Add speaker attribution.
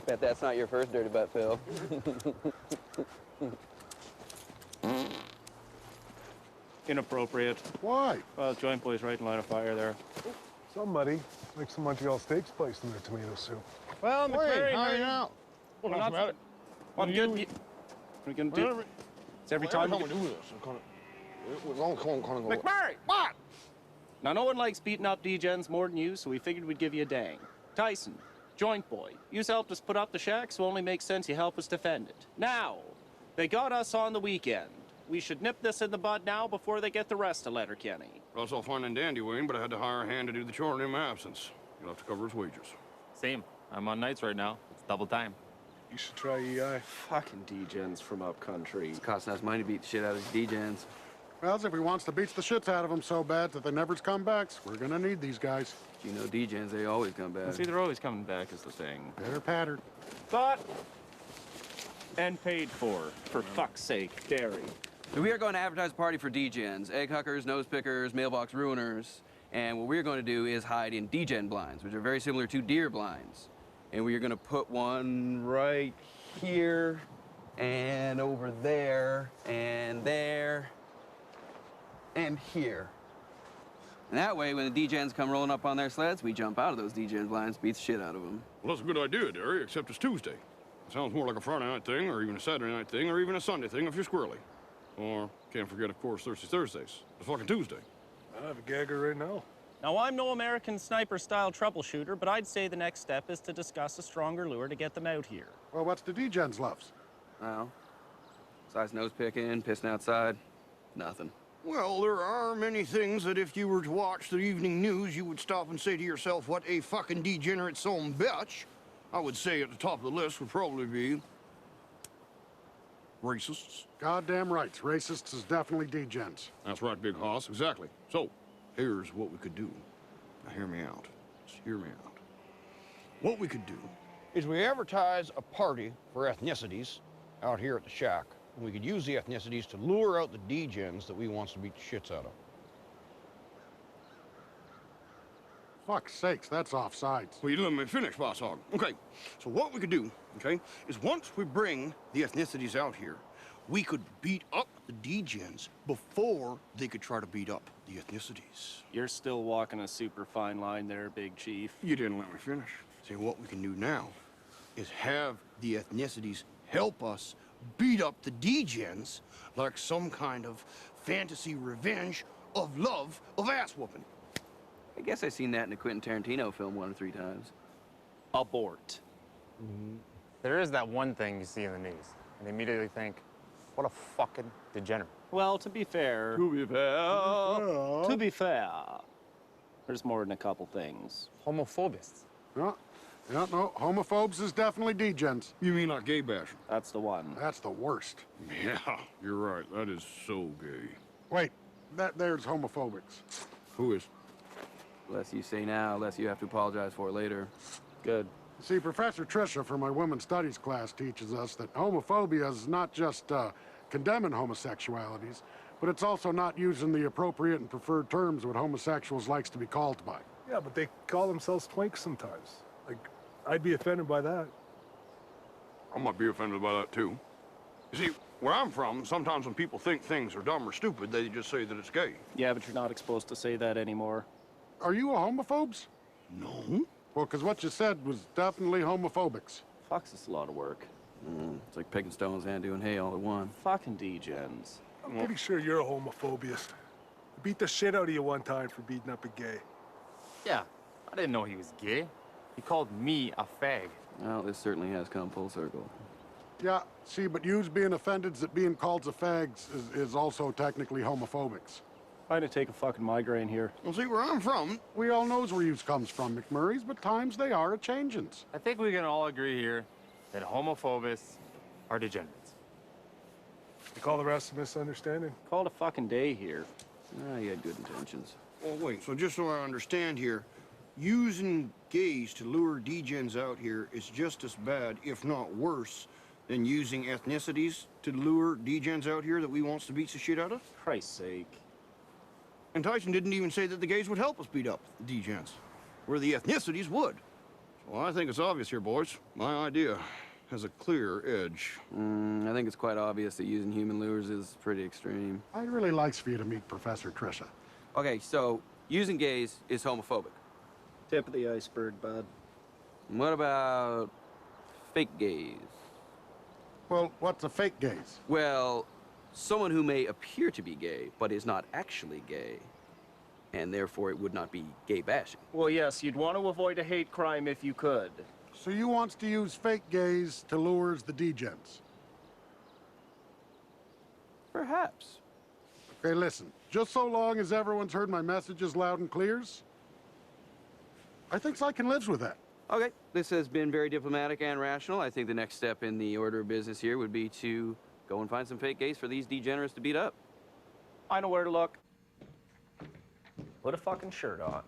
Speaker 1: Bet that's not your first dirty butt, Phil.
Speaker 2: Inappropriate.
Speaker 3: Why?
Speaker 2: Well, joint boy's right in line of fire there.
Speaker 3: Somebody makes some Montreal steaks placed in their tomato soup.
Speaker 2: Well, McMurray,
Speaker 4: how are you now?
Speaker 2: Well,
Speaker 4: What's the matter?
Speaker 2: What are we gonna do? It's every time
Speaker 4: we do this.
Speaker 2: McMurray! What? Now, no one likes beating up D-gens more than you, so we figured we'd give you a dang. Tyson, joint boy, you helped us put up the shack, so it only makes sense you help us defend it. Now, they got us on the weekend. We should nip this in the bud now before they get the rest of Letterkenny.
Speaker 5: Well, that's all fine and dandy, Wayne, but I had to hire a hand to do the chore in my absence. You'll have to cover his wages.
Speaker 6: Same. I'm on nights right now. It's double time.
Speaker 3: You should try EI.
Speaker 2: Fucking D-gens from up country.
Speaker 1: It's costing us money to beat the shit out of these D-gens.
Speaker 3: Well, if he wants to beat the shits out of them so bad that they never come back, we're gonna need these guys.
Speaker 1: You know D-gens, they always come back.
Speaker 6: See, they're always coming back is the thing.
Speaker 3: Better pattern.
Speaker 2: Thought and paid for fuck's sake, Gary.
Speaker 1: We are going to advertise a party for D-gens, egg huckers, nose pickers, mailbox ruiners, and what we're going to do is hide in D-gen blinds, which are very similar to deer blinds. And we are going to put one right here, and over there, and there, and here. And that way, when the D-gens come rolling up on their sleds, we jump out of those D-gen blinds, beat the shit out of them.
Speaker 5: Well, that's a good idea, Derry, except it's Tuesday. It sounds more like a Friday night thing, or even a Saturday night thing, or even a Sunday thing if you're squirrely. Or, can't forget, of course, Thirsty Thursdays. It's fucking Tuesday.
Speaker 3: I have a gagger right now.
Speaker 2: Now, I'm no American sniper-style troubleshooter, but I'd say the next step is to discuss a stronger lure to get them out here.
Speaker 3: Well, what's the D-gens loves?
Speaker 1: Well, besides nose picking, pissing outside, nothing.
Speaker 5: Well, there are many things that if you were to watch the evening news, you would stop and say to yourself, what a fucking degenerate son bitch. I would say at the top of the list would probably be racists.
Speaker 3: Goddamn right. Racists is definitely D-gens.
Speaker 5: That's right, Big Hoss, exactly. So, here's what we could do. Now, hear me out. Just hear me out. What we could do is we advertise a party for ethnicities out here at the shack. And we could use the ethnicities to lure out the D-gens that we wants to beat the shits out of.
Speaker 3: Fuck's sakes, that's offsides.
Speaker 5: Well, you let me finish, Boss Hog. Okay, so what we could do, okay, is once we bring the ethnicities out here, we could beat up the D-gens before they could try to beat up the ethnicities.
Speaker 2: You're still walking a super fine line there, Big Chief.
Speaker 5: You didn't let me finish. See, what we can do now is have the ethnicities help us beat up the D-gens like some kind of fantasy revenge of love of ass-whooping.
Speaker 1: I guess I've seen that in a Quentin Tarantino film 1 or 3 times.
Speaker 2: Abort.
Speaker 6: There is that one thing you see in the news, and they immediately think, what a fucking degenerate.
Speaker 2: Well, to be fair, there's more than a couple things.
Speaker 6: Homophobists.
Speaker 3: No, homophobes is definitely D-gens.
Speaker 5: You mean like gay bashing?
Speaker 2: That's the one.
Speaker 3: That's the worst.
Speaker 5: Yeah, you're right. That is so gay.
Speaker 3: Wait, there's homophobics.
Speaker 5: Who is?
Speaker 1: Less you say now, less you have to apologize for later.
Speaker 2: Good.
Speaker 3: See, Professor Tricia from my women's studies class teaches us that homophobia is not just condemning homosexualities, but it's also not using the appropriate and preferred terms what homosexuals likes to be called by.
Speaker 7: Yeah, but they call themselves twinks sometimes. Like, I'd be offended by that.
Speaker 5: I might be offended by that, too. You see, where I'm from, sometimes when people think things are dumb or stupid, they just say that it's gay.
Speaker 2: Yeah, but you're not supposed to say that anymore.
Speaker 3: Are you a homophobes?
Speaker 5: No.
Speaker 3: Well, because what you said was definitely homophobics.
Speaker 2: Fuck's is a lot of work.
Speaker 1: It's like picking stones and doing hay all at once.
Speaker 2: Fucking D-gens.
Speaker 7: I'm pretty sure you're a homophobist. I beat the shit out of you one time for beating up a gay.
Speaker 6: Yeah, I didn't know he was gay. He called me a fag.
Speaker 1: Well, this certainly has come full circle.
Speaker 3: Yeah, see, but yous being offended that being called a fags is also technically homophobics.
Speaker 2: I'm gonna take a fucking migraine here.
Speaker 5: Well, see, where I'm from,
Speaker 3: We all knows where yous comes from, McMurray's, but times they are a-changins.
Speaker 6: I think we can all agree here that homophobists are degenerates.
Speaker 7: You call the rest a misunderstanding?
Speaker 2: Call it a fucking day here.
Speaker 1: You had good intentions.
Speaker 5: well, wait, so just so I understand here, using gays to lure D-gens out here is just as bad, if not worse, than using ethnicities to lure D-gens out here that we wants to beat the shit out of?
Speaker 2: Christ's sake.
Speaker 5: And Tyson didn't even say that the gays would help us beat up the D-gens, where the ethnicities would. Well, I think it's obvious here, boys. My idea has a clear edge.
Speaker 1: I think it's quite obvious that using human lures is pretty extreme.
Speaker 3: I'd really like for you to meet Professor Trisha.
Speaker 1: Okay, so using gays is homophobic.
Speaker 2: Tip of the iceberg, bud.
Speaker 1: What about fake gays?
Speaker 3: Well, what's a fake gaze?
Speaker 1: Well, someone who may appear to be gay, but is not actually gay. And therefore it would not be gay bashing.
Speaker 2: Well, yes, you'd want to avoid a hate crime if you could.
Speaker 3: So you wants to use fake gays to lure the degens?
Speaker 1: Perhaps.
Speaker 3: Okay, listen. Just so long as everyone's heard my messages loud and clears, I think I can live with that.
Speaker 1: Okay, this has been very diplomatic and rational. I think the next step in the order of business here would be to go and find some fake gays for these degenerates to beat up.
Speaker 2: I know where to look. Put a fucking shirt on.